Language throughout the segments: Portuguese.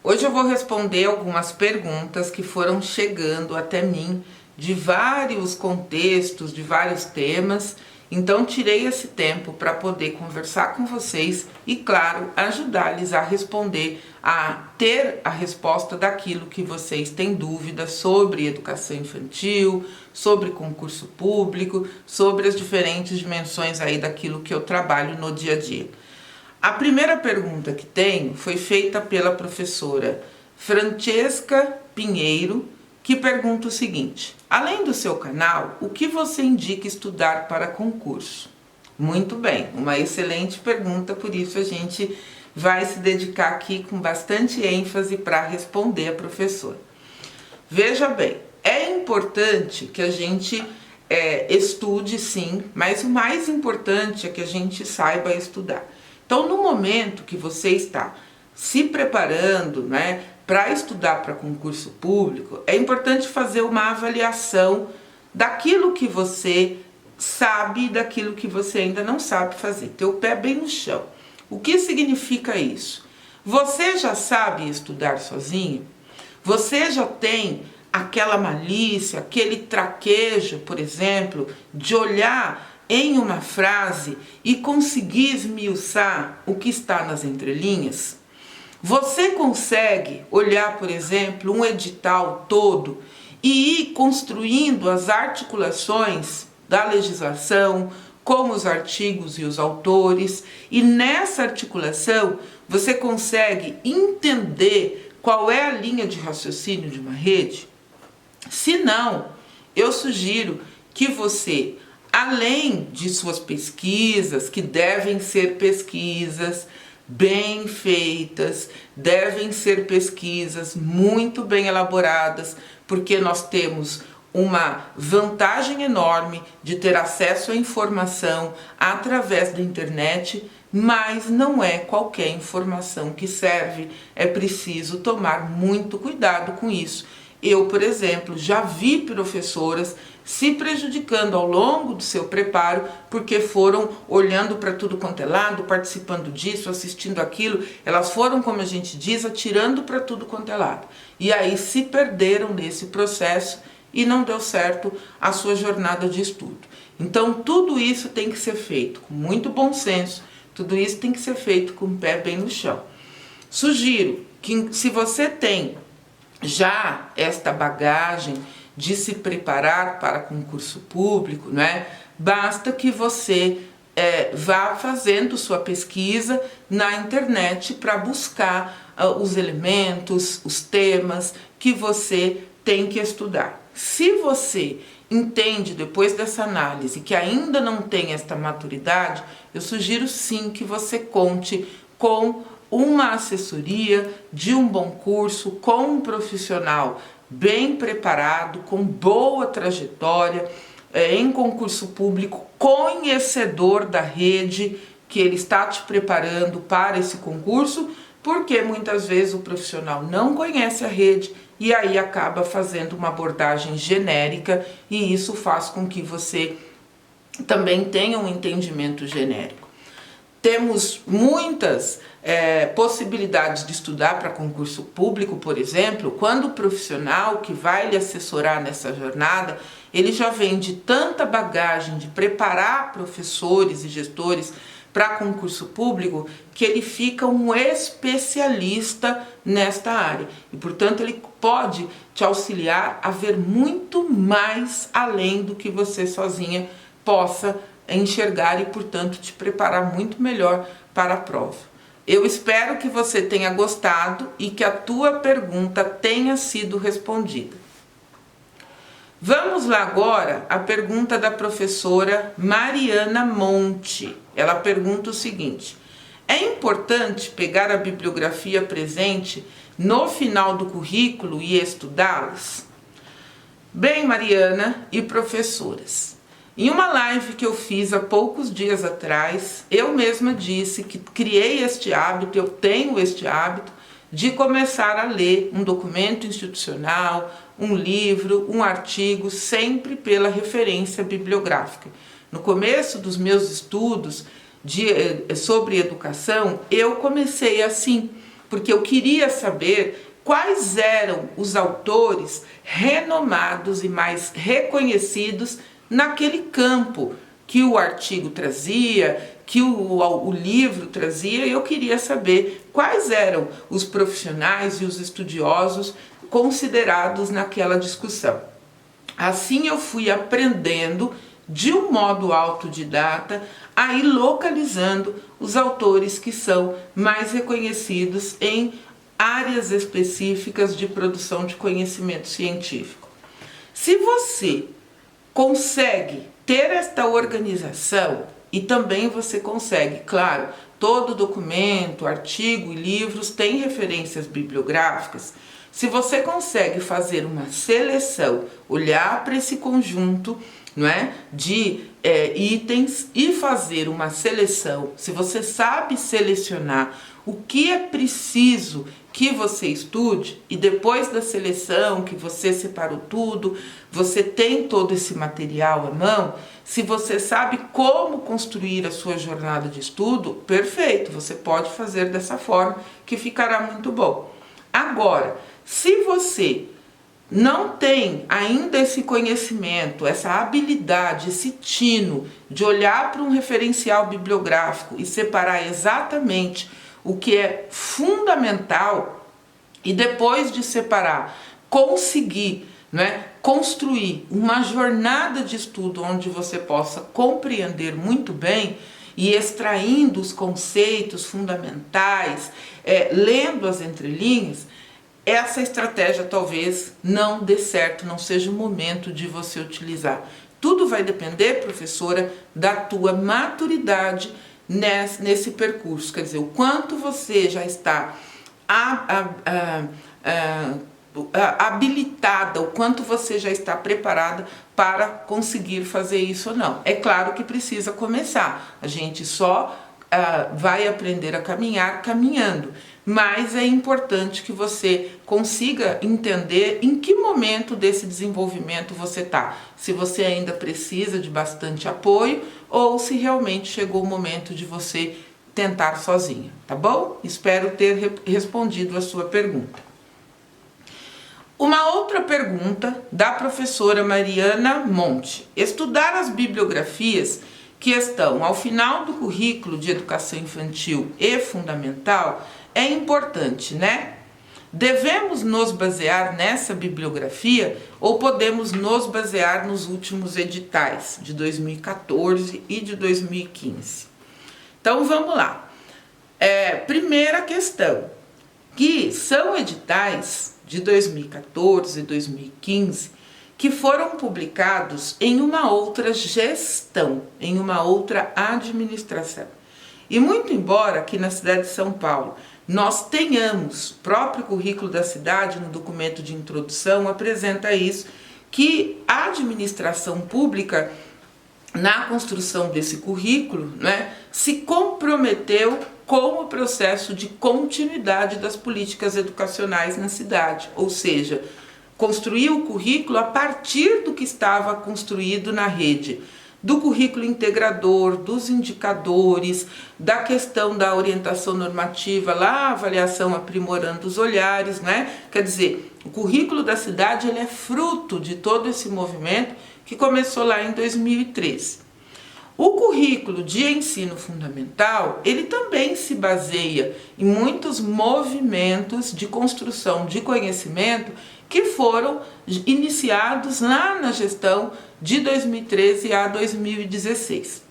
Hoje eu vou responder algumas perguntas que foram chegando até mim de vários contextos, de vários temas. Então tirei esse tempo para poder conversar com vocês e, claro, ajudar-lhes a responder, a ter a resposta daquilo que vocês têm dúvidas sobre educação infantil, sobre concurso público, sobre as diferentes dimensões aí daquilo que eu trabalho no dia a dia. A primeira pergunta que tenho foi feita pela professora Francesca Pinheiro, que pergunta o seguinte: além do seu canal, o que você indica estudar para concurso? Muito bem, uma excelente pergunta, por isso a gente vai se dedicar aqui com bastante ênfase para responder a professora. Veja bem, é importante que a gente estude sim, mas o mais importante é que a gente saiba estudar. Então, no momento que você está se preparando, né, para estudar para concurso público, é importante fazer uma avaliação daquilo que você sabe e daquilo que você ainda não sabe fazer. Ter o pé bem no chão. O que significa isso? Você já sabe estudar sozinho? Você já tem aquela malícia, aquele traquejo, por exemplo, de olhar em uma frase e conseguir esmiuçar o que está nas entrelinhas? Você consegue olhar, por exemplo, um edital todo e ir construindo as articulações da legislação, como os artigos e os autores, e nessa articulação você consegue entender qual é a linha de raciocínio de uma rede? Se não, eu sugiro que você, além de suas pesquisas, que devem ser pesquisas bem feitas, devem ser pesquisas muito bem elaboradas, porque nós temos uma vantagem enorme de ter acesso à informação através da internet, mas não é qualquer informação que serve, é preciso tomar muito cuidado com isso. Eu, por exemplo, já vi professoras se prejudicando ao longo do seu preparo porque foram olhando para tudo quanto é lado, participando disso, assistindo aquilo, elas foram, como a gente diz, atirando para tudo quanto é lado. E aí se perderam nesse processo e não deu certo a sua jornada de estudo. Então tudo isso tem que ser feito com muito bom senso, tudo isso tem que ser feito com o pé bem no chão. Sugiro que, se você tem já esta bagagem de se preparar para concurso público, né? Basta que você vá fazendo sua pesquisa na internet para buscar os elementos, os temas que você tem que estudar. Se você entende depois dessa análise que ainda não tem esta maturidade, eu sugiro sim que você conte com uma assessoria de um bom curso, com um profissional bem preparado, com boa trajetória, em concurso público, conhecedor da rede que ele está te preparando para esse concurso, porque muitas vezes o profissional não conhece a rede e aí acaba fazendo uma abordagem genérica e isso faz com que você também tenha um entendimento genérico. Temos muitas possibilidades de estudar para concurso público, por exemplo, quando o profissional que vai lhe assessorar nessa jornada, ele já vem de tanta bagagem de preparar professores e gestores para concurso público, que ele fica um especialista nesta área. E, portanto, ele pode te auxiliar a ver muito mais além do que você sozinha possa enxergar e, portanto, te preparar muito melhor para a prova. Eu espero que você tenha gostado e que a tua pergunta tenha sido respondida. Vamos lá agora à pergunta da professora Mariana Monte. Ela pergunta o seguinte: é importante pegar a bibliografia presente no final do currículo e estudá-las? Bem, Mariana e professoras, em uma live que eu fiz há poucos dias atrás, eu mesma disse que criei este hábito, eu tenho este hábito de começar a ler um documento institucional, um livro, um artigo, sempre pela referência bibliográfica. No começo dos meus estudos sobre educação, eu comecei assim, porque eu queria saber quais eram os autores renomados e mais reconhecidos naquele campo que o artigo trazia, que o livro trazia, e eu queria saber quais eram os profissionais e os estudiosos considerados naquela discussão. Assim eu fui aprendendo de um modo autodidata a ir localizando os autores que são mais reconhecidos em áreas específicas de produção de conhecimento científico. Se você consegue ter esta organização, e também você consegue, claro, todo documento, artigo e livros tem referências bibliográficas. Se você consegue fazer uma seleção, olhar para esse conjunto, não é, de itens e fazer uma seleção, se você sabe selecionar o que é preciso que você estude, e depois da seleção, que você separou tudo, você tem todo esse material à mão, se você sabe como construir a sua jornada de estudo, perfeito, você pode fazer dessa forma que ficará muito bom. Agora, se você não tem ainda esse conhecimento, essa habilidade, esse tino de olhar para um referencial bibliográfico e separar exatamente o que é fundamental, e depois de separar, conseguir, construir uma jornada de estudo onde você possa compreender muito bem e extraindo os conceitos fundamentais, lendo as entrelinhas, essa estratégia talvez não dê certo, não seja o momento de você utilizar. Tudo vai depender, professora, da tua maturidade nesse percurso, quer dizer, o quanto você já está habilitada, o quanto você já está preparada para conseguir fazer isso ou não. É claro que precisa começar, a gente só vai aprender a caminhar caminhando, mas é importante que você consiga entender em que momento desse desenvolvimento você está, se você ainda precisa de bastante apoio ou se realmente chegou o momento de você tentar sozinha, tá bom? Espero ter respondido a sua pergunta. Uma outra pergunta da professora Mariana Monte. Estudar as bibliografias que estão ao final do currículo de educação infantil e fundamental é importante, né? Devemos nos basear nessa bibliografia ou podemos nos basear nos últimos editais de 2014 e de 2015? Então vamos lá. Primeira questão, que são editais de 2014 e 2015 que foram publicados em uma outra gestão, em uma outra administração. E muito embora aqui na cidade de São Paulo nós tenhamos, próprio currículo da cidade, no documento de introdução, apresenta isso, que a administração pública, na construção desse currículo, se comprometeu com o processo de continuidade das políticas educacionais na cidade, ou seja, construiu o currículo a partir do que estava construído na rede, do currículo integrador, dos indicadores, da questão da orientação normativa, lá a avaliação aprimorando os olhares, Quer dizer, o currículo da cidade ele é fruto de todo esse movimento que começou lá em 2013. O currículo de ensino fundamental, ele também se baseia em muitos movimentos de construção de conhecimento que foram iniciados lá na gestão de 2013 a 2016.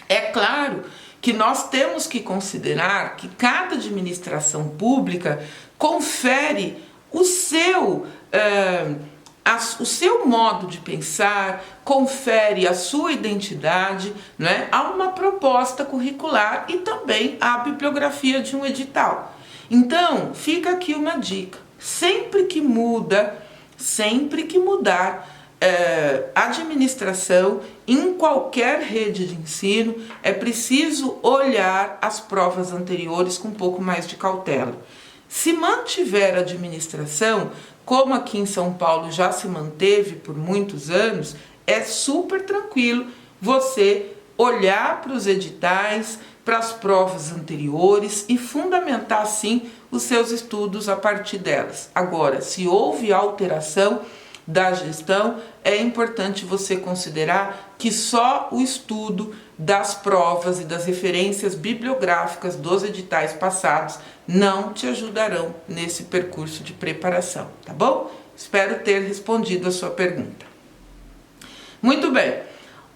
É claro que nós temos que considerar que cada administração pública confere o seu modo de pensar, confere a sua identidade, a uma proposta curricular e também à bibliografia de um edital. Então, fica aqui uma dica. Sempre que mudar administração em qualquer rede de ensino, é preciso olhar as provas anteriores com um pouco mais de cautela. Se mantiver a administração, como aqui em São Paulo já se manteve por muitos anos, é super tranquilo você olhar para os editais, para as provas anteriores e fundamentar, assim, os seus estudos a partir delas. Agora, se houve alteração da gestão, é importante você considerar que só o estudo das provas e das referências bibliográficas dos editais passados não te ajudarão nesse percurso de preparação, tá bom? Espero ter respondido a sua pergunta. Muito bem.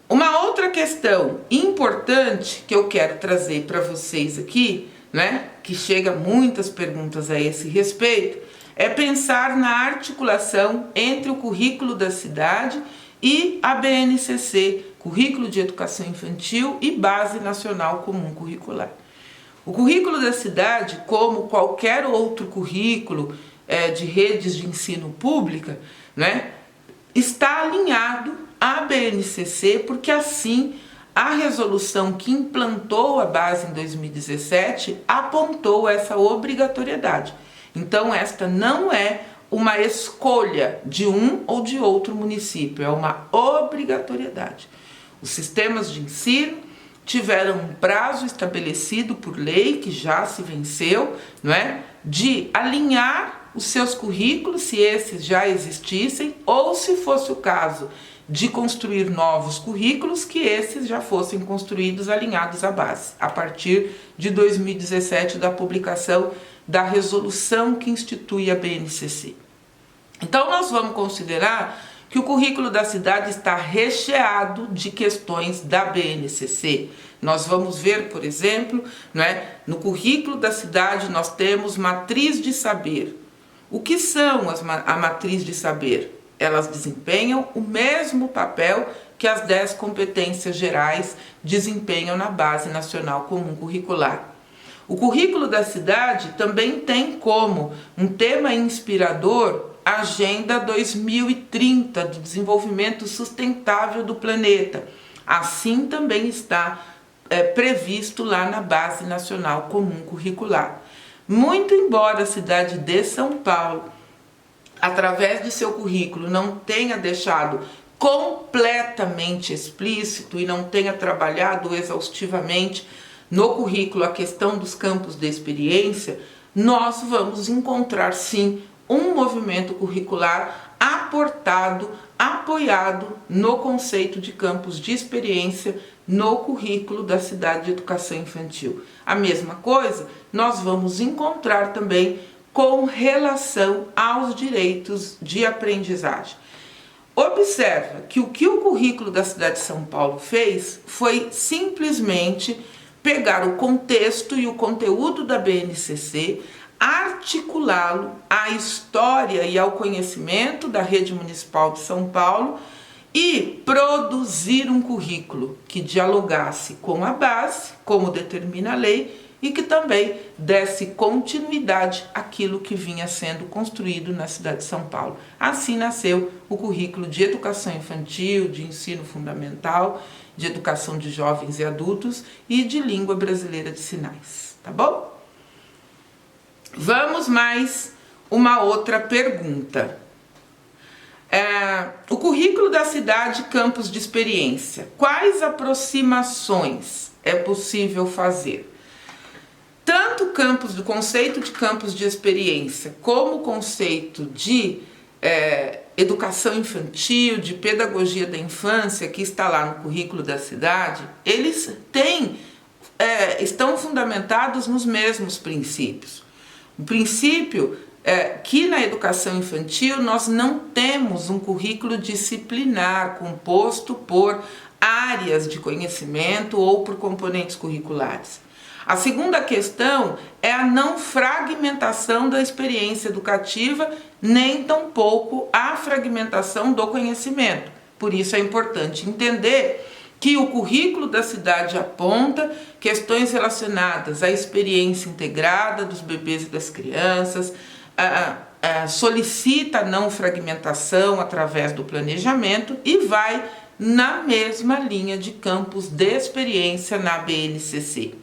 Uma outra questão importante que eu quero trazer para vocês aqui, né, que chega muitas perguntas a esse respeito, é pensar na articulação entre o currículo da cidade e a BNCC, Currículo de Educação Infantil e Base Nacional Comum Curricular. O currículo da cidade, como qualquer outro currículo de redes de ensino pública, né, está alinhado à BNCC, porque assim a resolução que implantou a base em 2017 apontou essa obrigatoriedade. Então, esta não é uma escolha de um ou de outro município, é uma obrigatoriedade. Os sistemas de ensino tiveram um prazo estabelecido por lei, que já se venceu, não é? De alinhar os seus currículos, se esses já existissem, ou se fosse o caso de construir novos currículos, que esses já fossem construídos alinhados à base, a partir de 2017, da publicação da resolução que institui a BNCC. Então, nós vamos considerar que o currículo da cidade está recheado de questões da BNCC. Nós vamos ver, por exemplo, no currículo da cidade nós temos matriz de saber. O que são a matriz de saber? Elas desempenham o mesmo papel que as 10 competências gerais desempenham na Base Nacional Comum Curricular. O currículo da cidade também tem como um tema inspirador a Agenda 2030 do Desenvolvimento Sustentável do Planeta. Assim também está previsto lá na Base Nacional Comum Curricular. Muito embora a cidade de São Paulo, através de seu currículo, não tenha deixado completamente explícito e não tenha trabalhado exaustivamente no currículo a questão dos campos de experiência, nós vamos encontrar sim um movimento curricular apoiado no conceito de campos de experiência no currículo da cidade de educação infantil. A mesma coisa nós vamos encontrar também com relação aos direitos de aprendizagem. Observa que o currículo da cidade de São Paulo fez foi simplesmente pegar o contexto e o conteúdo da BNCC, articulá-lo à história e ao conhecimento da rede municipal de São Paulo e produzir um currículo que dialogasse com a base, como determina a lei, e que também desse continuidade àquilo que vinha sendo construído na cidade de São Paulo. Assim nasceu o currículo de educação infantil, de ensino fundamental, de educação de jovens e adultos e de língua brasileira de sinais, tá bom? Vamos mais uma outra pergunta. O currículo da cidade, campos de experiência. Quais aproximações é possível fazer? Tanto o conceito de campos de experiência como o conceito de educação infantil, de pedagogia da infância, que está lá no currículo da cidade, eles estão fundamentados nos mesmos princípios. O princípio é que na educação infantil nós não temos um currículo disciplinar composto por áreas de conhecimento ou por componentes curriculares. A segunda questão é a não fragmentação da experiência educativa, nem tampouco a fragmentação do conhecimento. Por isso é importante entender que o currículo da cidade aponta questões relacionadas à experiência integrada dos bebês e das crianças, solicita a não fragmentação através do planejamento e vai na mesma linha de campos de experiência na BNCC.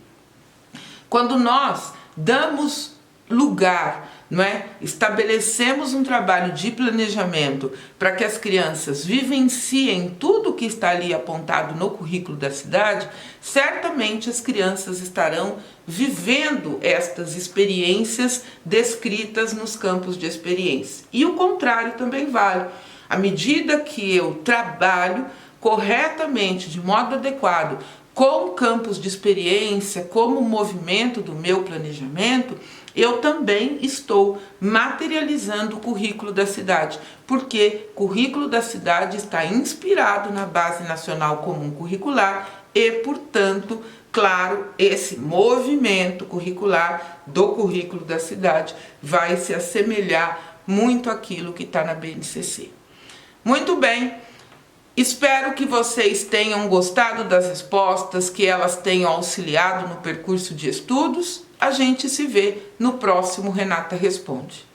Quando nós damos lugar não é? Estabelecemos um trabalho de planejamento para que as crianças vivenciem tudo que está ali apontado no currículo da cidade, certamente as crianças estarão vivendo estas experiências descritas nos campos de experiência. E o contrário também vale. À medida que eu trabalho corretamente, de modo adequado, com campos de experiência, como movimento do meu planejamento, eu também estou materializando o currículo da cidade, porque o currículo da cidade está inspirado na Base Nacional Comum Curricular e, portanto, claro, esse movimento curricular do currículo da cidade vai se assemelhar muito àquilo que está na BNCC. Muito bem, espero que vocês tenham gostado das respostas, que elas tenham auxiliado no percurso de estudos. A gente se vê no próximo Renata Responde.